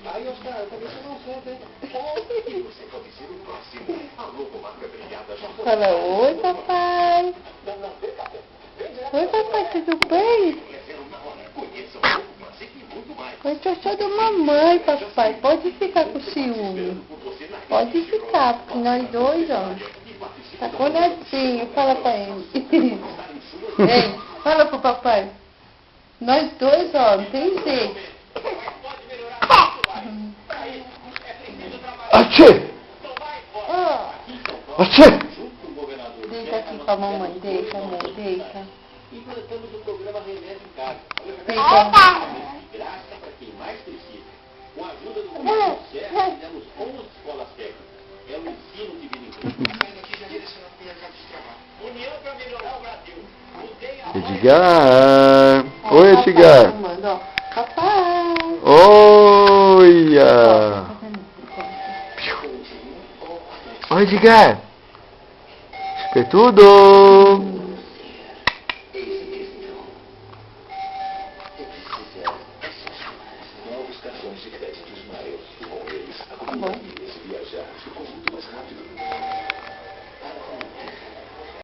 Aí, Oscar, também você não sente, hein? E você pode ser o próximo. A logomarca premiada já foi. Fala, oi, papai. Oi, papai, tudo bem? Oi, tchau do mamãe, papai. Pode ficar com ciúme. Pode ficar, porque nós dois, ó, tá coladinho. Fala pra ele. Ei, fala pro papai. Nós dois, ó, não tem jeito. Achê! Achê! Deita aqui com a mamãe, deita, amor, deita. Implantamos o programa Remédio em Casa. Deita. Graça para quem mais precisa. Com a ajuda do Governo Certo, fizemos 11 escolas técnicas. É o ensino que vira emprego. União para melhorar o Brasil. Edgar! Oi, Edgar! Chamando, ó. Papai! Olha! Oi, Edgar! Espetudo! Novos cartões de crédito Smile. Com eles, a Tá bom. viajar ficou muito mais rápido.